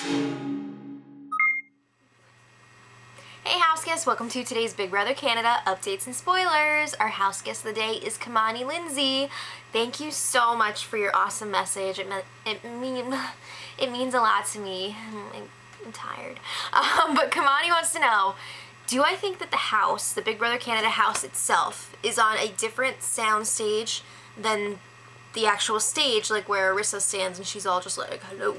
Hey house guests, welcome to today's Big Brother Canada updates and spoilers. Our house guest of the day is Kamani Lindsay. Thank you so much for your awesome message. It means a lot to me. I'm tired. But Kamani wants to know, do I think that the house, the Big Brother Canada house itself, is on a different sound stage than the actual stage, like where Arissa stands and she's all just like, hello?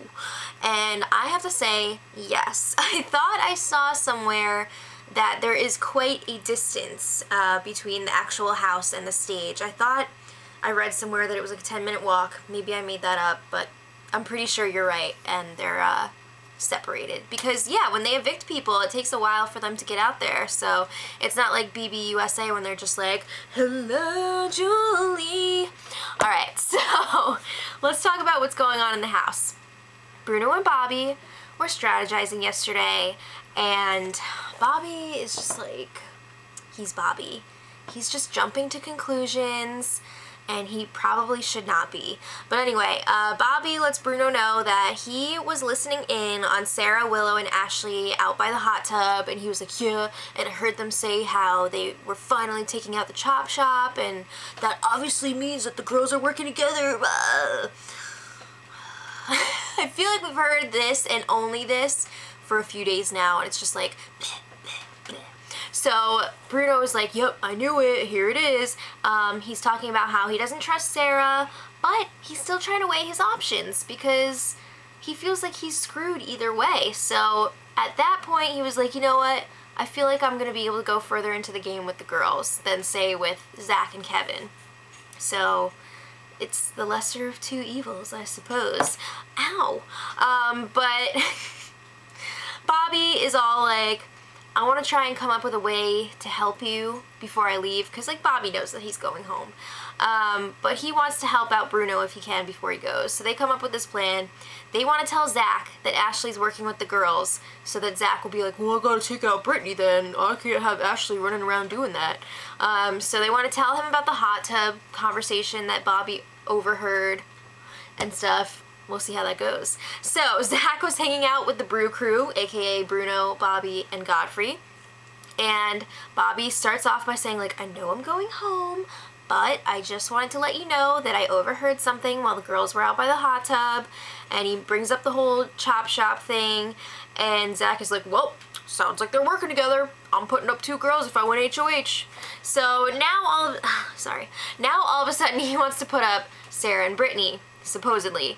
And I have to say, yes. I thought I saw somewhere that there is quite a distance between the actual house and the stage. I thought I read somewhere that it was like a 10-minute walk. Maybe I made that up, but I'm pretty sure you're right, and they're separated. Because, yeah, when they evict people, it takes a while for them to get out there, so it's not like BB USA when they're just like, hello, Julie. Alright, so let's talk about what's going on in the house. Bruno and Bobby were strategizing yesterday, and Bobby is just like, he's Bobby. He's just jumping to conclusions, and he probably should not be. But anyway, Bobby lets Bruno know that he was listening in on Sara, Willow, and Ashley out by the hot tub, and he was like, yeah, and I heard them say how they were finally taking out the chop shop, and that obviously means that the girls are working together. I feel like we've heard this and only this for a few days now, and it's just like, bleh, bleh, bleh. So Bruno was like, yep, I knew it, here it is. He's talking about how he doesn't trust Sara, but he's still trying to weigh his options because he feels like he's screwed either way. So at that point he was like, you know what, I feel like I'm going to be able to go further into the game with the girls than say with Zack and Kevin. So it's the lesser of two evils, I suppose. Ow. But Bobby is all like, I want to try and come up with a way to help you before I leave, because like Bobby knows that he's going home. But he wants to help out Bruno if he can before he goes. So they come up with this plan. They want to tell Zack that Ashley's working with the girls so that Zack will be like, well, I gotta take out Brittany then. I can't have Ashley running around doing that. So they want to tell him about the hot tub conversation that Bobby overheard and stuff. We'll see how that goes. So Zack was hanging out with the Brew Crew, aka Bruno, Bobby, and Godfrey. And Bobby starts off by saying like, I know I'm going home, but I just wanted to let you know that I overheard something while the girls were out by the hot tub. And he brings up the whole chop shop thing, and Zack is like, well, sounds like they're working together. I'm putting up 2 girls if I win HOH. So now all of a sudden he wants to put up Sara and Brittany, supposedly.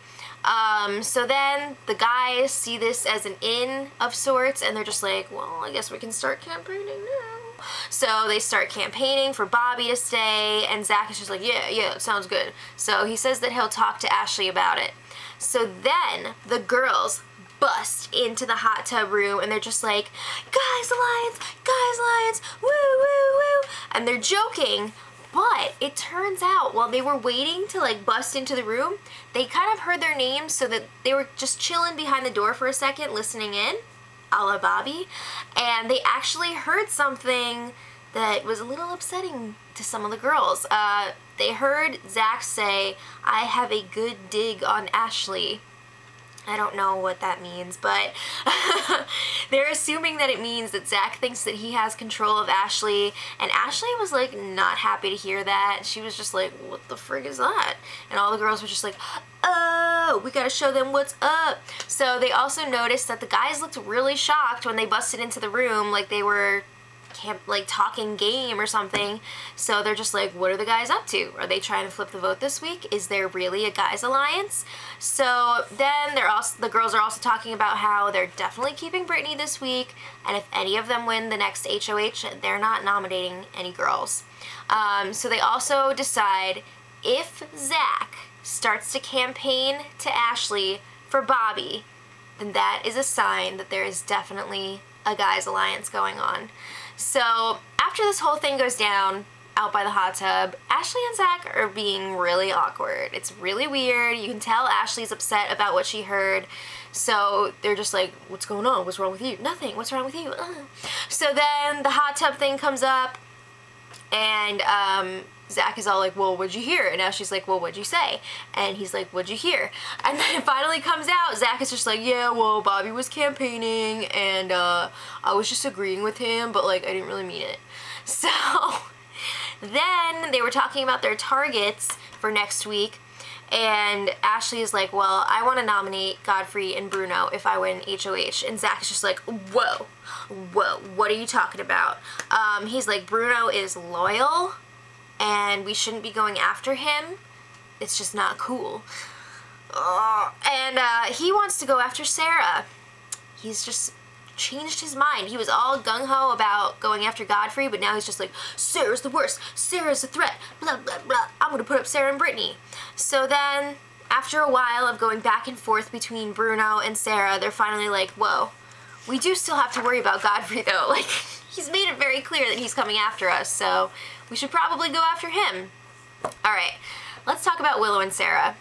So then the guys see this as an in of sorts, and they're just like, well, I guess we can start campaigning now. So they start campaigning for Bobby to stay, and Zack is just like, yeah, it sounds good. So he says that he'll talk to Ashley about it. So then the girls bust into the hot tub room, and they're just like, guys alliance, woo, woo, woo, and they're joking. But it turns out while they were waiting to like bust into the room, they kind of heard their names, so that they were just chilling behind the door for a second listening in, a la Bobby, and they actually heard something that was a little upsetting to some of the girls. They heard Zack say, I have a good dig on Ashley. I don't know what that means, but they're assuming that it means that Zack thinks that he has control of Ashley, and Ashley was like not happy to hear that. She was just like, what the frig is that? And all the girls were just like, oh, we gotta show them what's up. So they also noticed that the guys looked really shocked when they busted into the room, like they were talking game or something. So they're just like, what are the guys up to? Are they trying to flip the vote this week? Is there really a guys alliance? So then the girls are also talking about how they're definitely keeping Brittany this week, and if any of them win the next HOH, they're not nominating any girls. So they also decide if Zack starts to campaign to Ashley for Bobby, then that is a sign that there is definitely a guys alliance going on. So after this whole thing goes down out by the hot tub, Ashley and Zack are being really awkward. It's really weird. You can tell Ashley's upset about what she heard. So they're just like, what's going on? What's wrong with you? Nothing. What's wrong with you? So then the hot tub thing comes up, and Zack is all like, well, what'd you hear? And Ashley's like, well, what'd you say? And he's like, what'd you hear? And then it finally comes out, Zack is just like, yeah, well, Bobby was campaigning, and I was just agreeing with him, but like, I didn't really mean it. So then they were talking about their targets for next week, and Ashley is like, well, I want to nominate Godfrey and Bruno if I win HOH. And Zack is just like, whoa, what are you talking about? He's like, Bruno is loyal, and we shouldn't be going after him. It's just not cool. And he wants to go after Sara. He's just changed his mind. He was all gung-ho about going after Godfrey, but now he's just like, Sarah's the worst, Sarah's a threat, blah, blah, blah. I'm gonna put up Sara and Brittany. So then, after a while of going back and forth between Bruno and Sara, they're finally like, whoa, we do still have to worry about Godfrey though. Like, he's made it very clear that he's coming after us, so we should probably go after him. Alright, let's talk about Willow and Sara.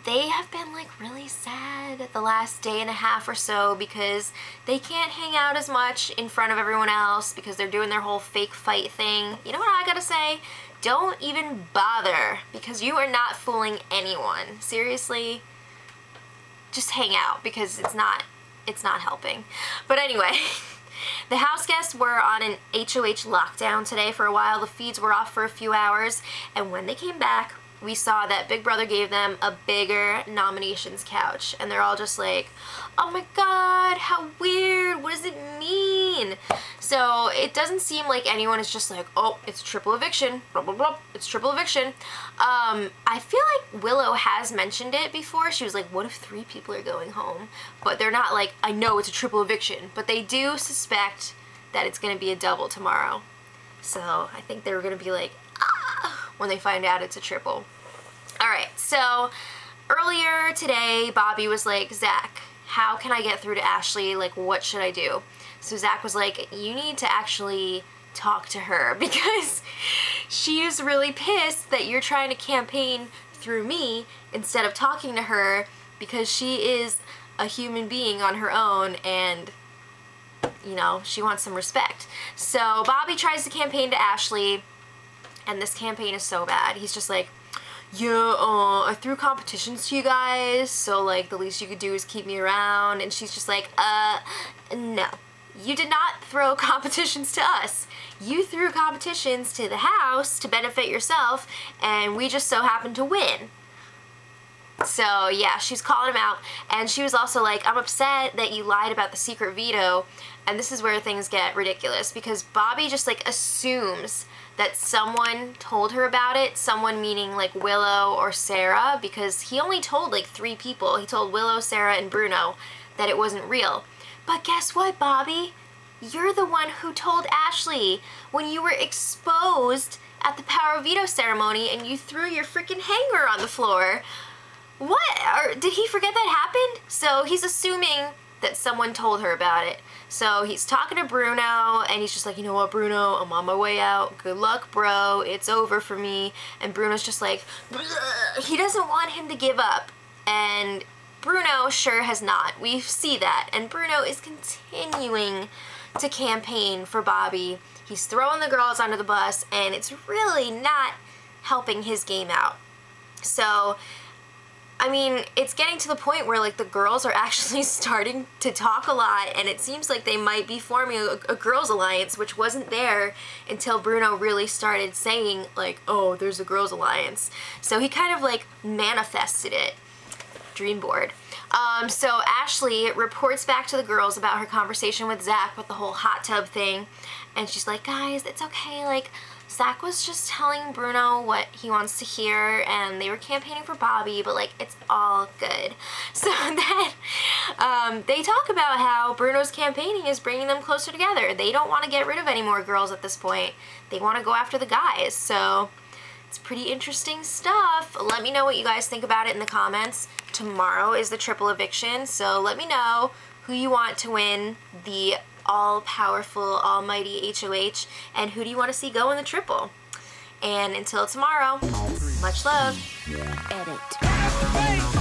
They have been like really sad the last day and a half or so because they can't hang out as much in front of everyone else because they're doing their whole fake fight thing. You know what I gotta say? Don't even bother because you are not fooling anyone. Seriously, just hang out because it's not helping. But anyway, the house guests were on an HOH lockdown today for a while. The feeds were off for a few hours, and when they came back, we saw that Big Brother gave them a bigger nominations couch, and they're all just like, oh my god, how weird, what does it mean? So it doesn't seem like anyone is just like, oh, it's triple eviction, blah blah blah, it's triple eviction. I feel like Willow has mentioned it before. She was like, what if 3 people are going home? But they're not like, I know it's a triple eviction, but they do suspect that it's gonna be a double tomorrow. So I think they were gonna be like, when they find out it's a triple. Alright, so earlier today, Bobby was like, Zack, how can I get through to Ashley? Like, what should I do? So Zack was like, you need to actually talk to her because she is really pissed that you're trying to campaign through me instead of talking to her because she is a human being on her own and, you know, she wants some respect. So Bobby tries to campaign to Ashley, and this campaign is so bad. He's just like, yeah, I threw competitions to you guys, so like the least you could do is keep me around. And she's just like, no. You did not throw competitions to us. You threw competitions to the house to benefit yourself, and we just so happened to win. So yeah, she's calling him out, and she was also like, I'm upset that you lied about the secret veto. And this is where things get ridiculous because Bobby just like assumes that someone told her about it, someone meaning like Willow or Sara, because he only told like 3 people. He told Willow, Sara, and Bruno that it wasn't real. But guess what, Bobby? You're the one who told Ashley when you were exposed at the Power of Veto ceremony and you threw your freaking hanger on the floor. What? Or did he forget that happened? So he's assuming that someone told her about it. So he's talking to Bruno, and he's just like, you know what, Bruno, I'm on my way out. Good luck, bro. It's over for me. And Bruno's just like, bleh. He doesn't want him to give up. And Bruno sure has not. We see that. And Bruno is continuing to campaign for Bobby. He's throwing the girls under the bus, and it's really not helping his game out. So I mean, it's getting to the point where like the girls are actually starting to talk a lot, and it seems like they might be forming a girls alliance, which wasn't there until Bruno really started saying like, oh, there's a girls alliance. So he kind of like manifested it. Dream board. So Ashley reports back to the girls about her conversation with Zack with the whole hot tub thing, and she's like, guys, it's okay, like Zack was just telling Bruno what he wants to hear, and they were campaigning for Bobby, but like it's all good. So then they talk about how Bruno's campaigning is bringing them closer together. They don't want to get rid of any more girls at this point. They want to go after the guys. So it's pretty interesting stuff. Let me know what you guys think about it in the comments. Tomorrow is the triple eviction, so let me know who you want to win the all-powerful, almighty HOH, and who do you want to see go in the triple. And until tomorrow, much love. Edit.